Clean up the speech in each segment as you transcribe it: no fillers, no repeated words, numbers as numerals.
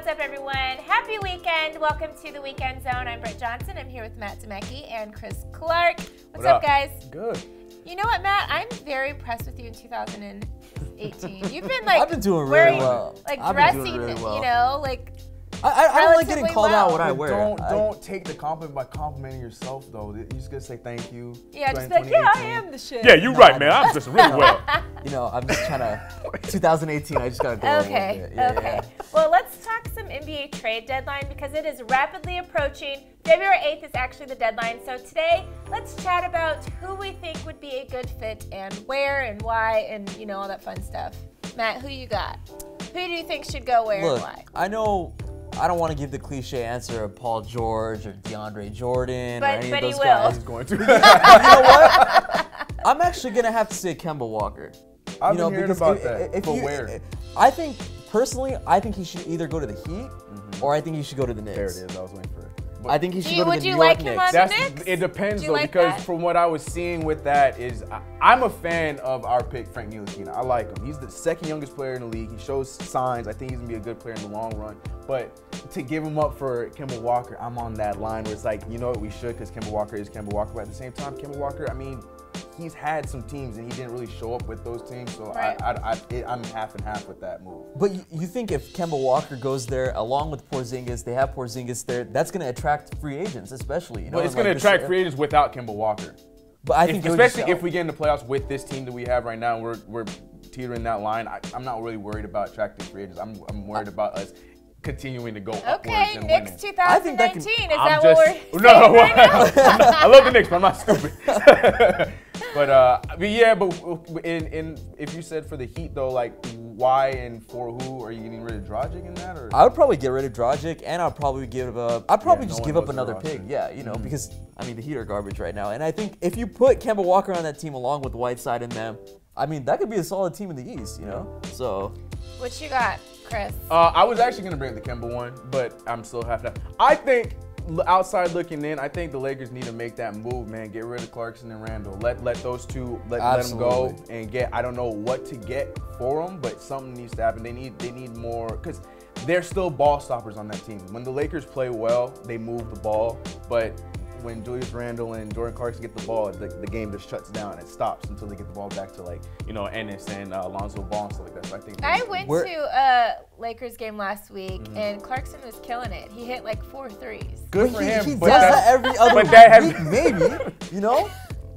What's up, everyone? Happy weekend. Welcome to the Weekend Zone. I'm Britt Johnson. I'm here with Matt Demecki and Chris Clark. What's up, guys? Good. You know what, Matt? I'm very impressed with you in 2018. You've been like, I've been doing really well. Like I've dressing, been doing really well. you know, like. I don't like getting called out what I wear. Don't take the compliment by complimenting yourself, though. You just gotta say thank you. Yeah, just like, yeah, I am the shit. Yeah, you're right, man. I'm just really well. You know, I'm just trying to. 2018, I just gotta go. Okay. Okay. Well, let's talk some NBA trade deadline because it is rapidly approaching. February 8th is actually the deadline. So today, let's chat about who we think would be a good fit and where and why and, you know, all that fun stuff. Matt, who you got? Who do you think should go where and why? I know I don't want to give the cliche answer of Paul George or DeAndre Jordan or any of those guys. He's going to. You know what? I'm actually going to have to say Kemba Walker. I've been hearing about that. But where? I think, personally, I think he should either go to the Heat or I think he should go to the Knicks. There it is. I was waiting for it. But I think he should go to the New York Knicks. Would you like him on the Knicks? It depends, though, because from what I was seeing with that is I'm a fan of our pick, Frank Ntilikina. I like him. He's the second youngest player in the league. He shows signs. I think he's going to be a good player in the long run. But to give him up for Kemba Walker, I'm on that line where it's like, you know what, we should because Kemba Walker is Kemba Walker. But at the same time, Kemba Walker, I mean, he's had some teams and he didn't really show up with those teams. So I'm half and half with that move. But you think if Kemba Walker goes there along with Porzingis, they have Porzingis there, that's going to attract free agents, especially. You know, but it's going to attract free agents without Kemba Walker. But I think especially if we get in the playoffs with this team that we have right now, we're teetering that line. I'm not really worried about attracting free agents. I'm worried about us continuing to go upwards and winning. Knicks 2019. Is that what we're saying right now? I love the Knicks, but I'm not stupid. but yeah, but if you said for the Heat though, like why and for who are you getting rid of Dragic in that? Or I would probably get rid of Dragic, and I'd probably give up. I'd probably just give up another pick. Yeah, you know, because I mean the Heat are garbage right now, and I think if you put Kemba Walker on that team along with Whiteside and them, I mean that could be a solid team in the East. You know, so. What you got, Chris? I was actually going to bring the Kemba one, but I'm still half that. I think, outside looking in, I think the Lakers need to make that move, man. Get rid of Clarkson and Randall. Let those two, let them go and get, I don't know what to get for them, but something needs to happen. They need more, because they're still ball stoppers on that team. When the Lakers play well, they move the ball, but when Julius Randle and Jordan Clarkson get the ball, the game just shuts down. It stops until they get the ball back to, like, you know, Ennis and Alonzo Ball and stuff like that. So I think I went to a Lakers game last week, and Clarkson was killing it. He hit like 4 threes. Good for him. He does that every other week, maybe. You know,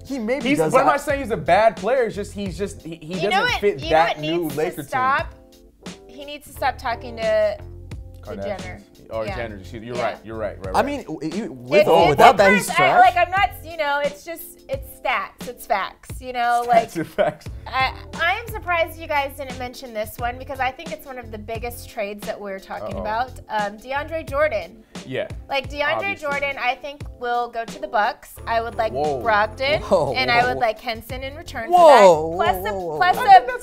he maybe does that. But I'm not saying he's a bad player. It's just he doesn't fit that new Laker team. He needs to stop talking to Jenner. Or Jenner, you're right. I mean, without that, he's trash. Like, I'm not, you know, it's stats, it's facts, you know, like. Stats facts. I am surprised you guys didn't mention this one because I think it's one of the biggest trades that we're talking about. DeAndre Jordan. Yeah. Like DeAndre Jordan, I think will go to the Bucks. I would like Brogdon, and I would like Henson in return for that.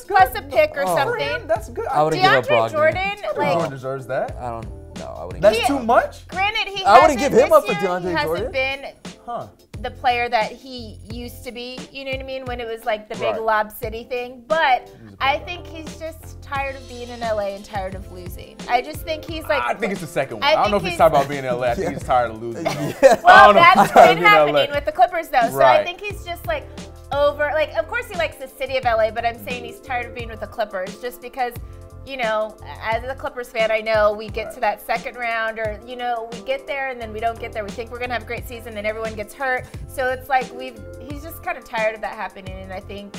Plus a pick or something. That's good. I would give up Brogdon. Jordan, like, Jordan deserves that. I don't. No, I wouldn't. That's too much. Granted, I wouldn't give him up for DeAndre Jordan. He hasn't been the player that he used to be. You know what I mean? When it was like the big Lob City thing. But I think he's just tired of being in LA and tired of losing. I just think he's like. I think it's the second one. I don't know if he's talking about being in LA. I think he's tired of losing. Well, that's been happening with the Clippers though. So I think he's just like over. Like, of course he likes the city of LA, but I'm saying he's tired of being with the Clippers just because. You know, as a Clippers fan, I know we get to that second round or, you know, we get there and then we don't get there. We think we're going to have a great season and everyone gets hurt. So it's like he's just kind of tired of that happening. And I think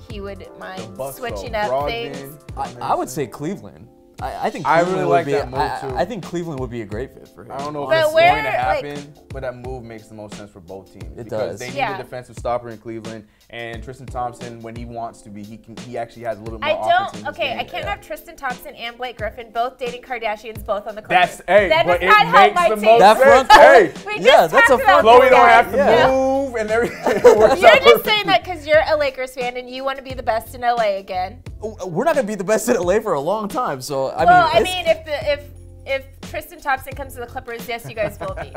he would mind switching up things. I would say Cleveland. I think I really like that move too. I think Cleveland would be a great fit for him. I don't know if it's going to happen, but that move makes the most sense for both teams. It does. Because they need a defensive stopper in Cleveland, and Tristan Thompson, when he wants to be, he actually has a little bit more offense in his game. I can't have Tristan Thompson and Blake Griffin both dating Kardashians, both on the Clippers. That does it not help my makes the team. most sense. We just that's a front. Chloe don't have to move and everything. You're just saying that because you're a Lakers fan and you want to be the best in LA again. We're not going to be the best in LA for a long time, so I mean, if Tristan Thompson comes to the Clippers, yes, you guys will be.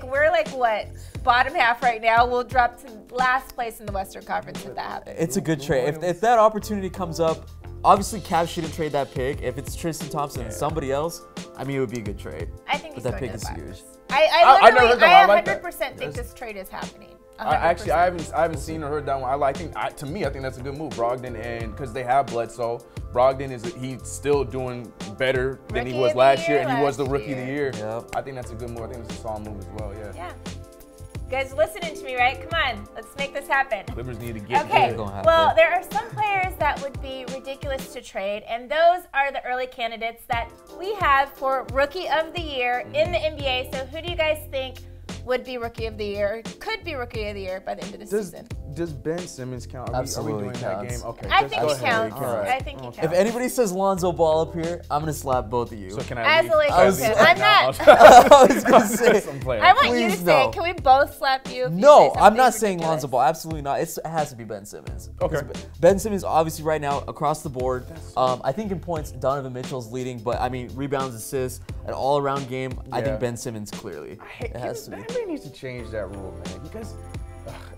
We're like what, bottom half right now. We'll drop to last place in the Western Conference if that happens. It's a good trade. If that opportunity comes up, obviously Cavs shouldn't trade that pick. If it's Tristan Thompson and somebody else, I mean, it would be a good trade. I think but that pick is huge. I never heard that one. I 100% think this trade is happening. I haven't seen or heard that one. I think that's a good move, Brogdon, and because they have Bledsoe. Brogdon he's still doing better than he was last year, and he was the rookie of the year. Yep. I think that's a good move. I think it's a solid move as well. Yeah. Yeah. You guys listening to me, right? Come on, let's make this happen. Clippers need to get okay. Well, there are some players that would be ridiculous to trade, and those are the early candidates that we have for Rookie of the Year in the NBA. So who do you guys think would be Rookie of the Year, could be Rookie of the Year by the end of the season? Does Ben Simmons count? Absolutely are we doing counts. that game? Okay. I think he counts. Right. I think he counts. If anybody says Lonzo Ball up here, I'm gonna slap both of you. So can I As leave? a Lakers fan, I'm not. I was gonna say. I want you to Please, say, no. can we both slap you? If No, you say I'm not something saying ridiculous? Lonzo Ball. Absolutely not. It has to be Ben Simmons. Okay. Ben Simmons, obviously, right now across the board. I think in points, Donovan Mitchell's leading, but I mean rebounds, assists, an all-around game. I think Ben Simmons clearly. It has to be. NBA needs to change that rule, man. Because,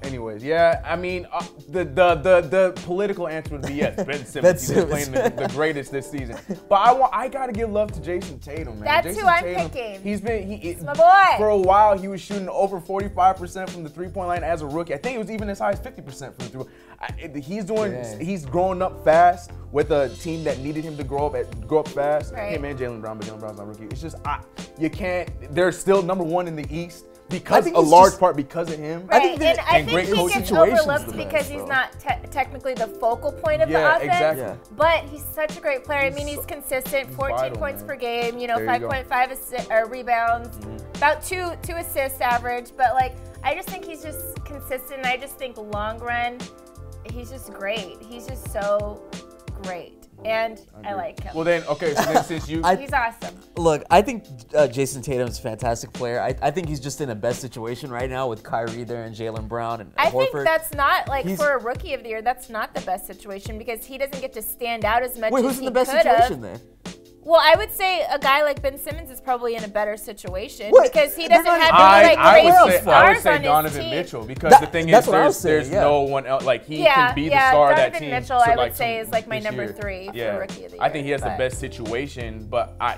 anyways, yeah. I mean, the political answer would be yes. Ben Simmons. He's been playing the greatest this season. But I gotta give love to Jason Tatum, man. That's Jason who I'm Tatum, picking. He's been It's my boy. For a while. He was shooting over 45% from the three-point line as a rookie. I think it was even as high as 50% from the three. He's growing up fast with a team that needed him to grow up fast. Right. Him and Jaylen Brown, but Jaylen Brown's not a rookie. It's just you can't. They're still #1 in the East. Because a large part because of him. Right. I think he gets situations overlooked because he's not technically the focal point of the offense. Exactly. But he's such a great player. I mean, he's consistent, 14 points per game, 5.5 rebounds, about two assists average. But like, I just think he's just consistent. I just think long run, he's just great. He's just so great. And I like him. Well then, okay, so then since you... he's awesome. Look, I think Jason Tatum's a fantastic player. I think he's just in the best situation right now with Kyrie there and Jaylen Brown and I Horford. think that's not, for a Rookie of the Year, that's not the best situation because he doesn't get to stand out as much as he could have. Wait, who's in the best situation then? Well, I would say a guy like Ben Simmons is probably in a better situation What? because he doesn't have I crazy would stars say on Donovan his team. Mitchell because the thing is there's no one else. Like he can be the star of that team. Donovan Mitchell, I would say, is like my number 3 for Rookie of the Year. I think he has the best situation, but I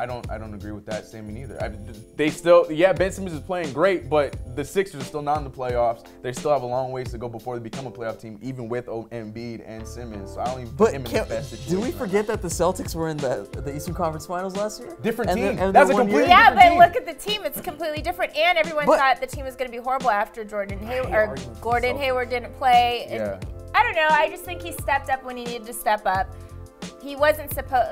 don't agree with that statement either. They still, Ben Simmons is playing great, but the Sixers are still not in the playoffs. They still have a long ways to go before they become a playoff team, even with Embiid and Simmons. So I don't even put him in the best situation. Do we forget that the Celtics were in the Eastern Conference Finals last year? Different team. That's a completely different team. team. Look at the team. It's completely different. And everyone thought the team was going to be horrible after Gordon Hayward didn't play. And I don't know. I just think he stepped up when he needed to step up. He wasn't supposed,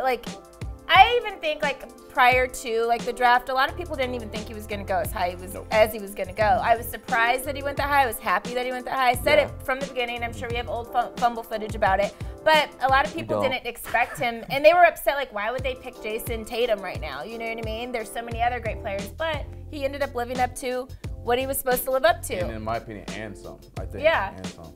I even think prior to the draft, a lot of people didn't even think he was going to go as high as he was going to go. I was surprised that he went that high. I was happy that he went that high. I said it from the beginning. I'm sure we have old Fumble footage about it. But a lot of people didn't expect him, and they were upset. Why would they pick Jason Tatum right now? You know what I mean? There's so many other great players, but he ended up living up to what he was supposed to live up to. And in my opinion, and some, I think. Yeah. And some.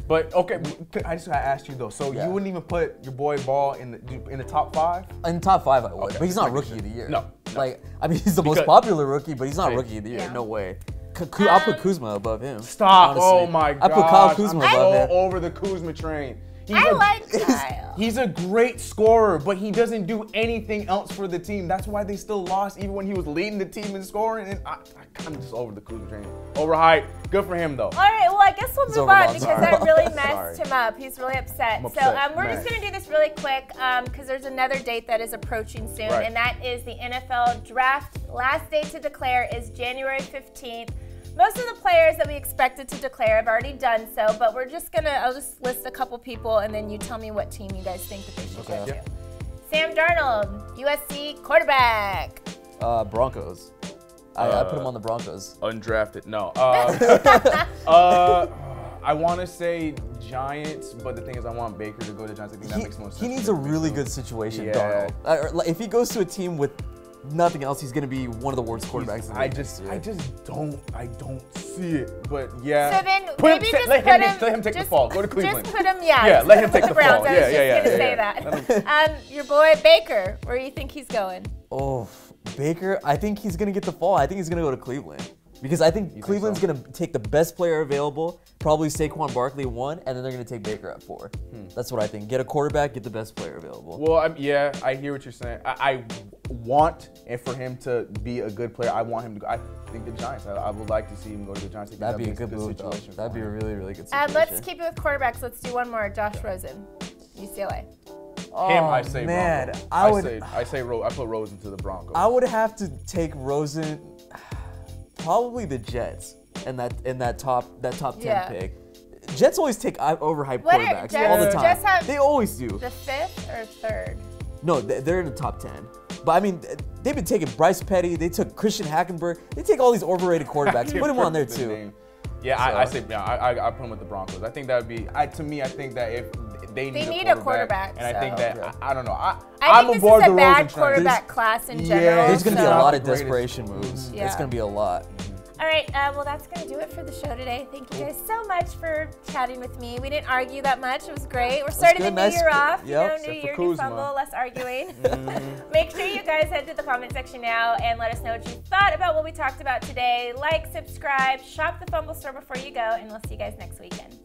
But okay, I just gotta ask you though. So you wouldn't even put your boy Ball in the top 5? In top 5, I would. Okay. But he's not Rookie of the Year. No. I mean, he's the most popular rookie, but he's not Rookie of the Year. Yeah. No way. I'll put Kuzma above him. Stop! Honestly. Oh my God! I put Kyle Kuzma above him. Over the Kuzma train. I like Kyle. He's a great scorer, but he doesn't do anything else for the team. That's why they still lost, even when he was leading the team in scoring. And I'm just over the Kuzma train. Overhyped. Good for him, though. All right, well, I guess we'll move on because I really messed him up. He's really upset. So we're just going to do this really quick because there's another date that is approaching soon, and that is the NFL Draft. Last day to declare is January 15th. Most of the players that we expected to declare have already done so, but I'll just list a couple people, and then you tell me what team you guys think that they should go to. Sam Darnold, USC quarterback. Broncos. I put him on the Broncos. Undrafted, no. I want to say Giants, but the thing is I want Baker to go to Giants. I think that makes more sense. He needs a really good situation, Darnold. If he goes to a team with nothing else, he's going to be one of the worst quarterbacks. I just don't see it. But yeah. So then let him take the fall. Go to Cleveland. Just put him, let him take the Browns. fall. I was just going to say that. Your boy Baker, where do you think he's going? Oh, Baker, I think he's going to get the fall. I think he's going to go to Cleveland. Because I think Cleveland's going to take the best player available, probably Saquon Barkley 1, and then they're going to take Baker at 4. That's what I think. Get a quarterback, get the best player available. Well, yeah, I hear what you're saying. I want, and for him to be a good player, I want him to go. I think the Giants. I would like to see him go to the Giants. That'd be a good move. That'd be a really, really good situation. Let's keep it with quarterbacks. Let's do one more. Josh Rosen, UCLA. I say man, Broncos. I put Rosen to the Broncos. I would have to take Rosen, probably the Jets, in that top 10 pick. Jets always take overhyped quarterbacks all the time. They always do. The 5th or 3rd? No, they're in the top 10. But I mean, they've been taking Bryce Petty. They took Christian Hackenberg. They take all these overrated quarterbacks. Put him on there too. Yeah, I put him with the Broncos. I think that would be. To me, I think that if they need a quarterback, and I think that I don't know. I think this is a bad quarterback class in general. Yeah, there's going to be a lot of desperation moves. Yeah. It's going to be a lot. All right, well, that's going to do it for the show today. Thank you guys so much for chatting with me. We didn't argue that much. It was great. We're starting the new year off. Yep. New year, new fumble, less arguing. Make sure you guys head to the comment section now and let us know what you thought about what we talked about today. Like, subscribe, shop the Fumble store before you go, and we'll see you guys next weekend.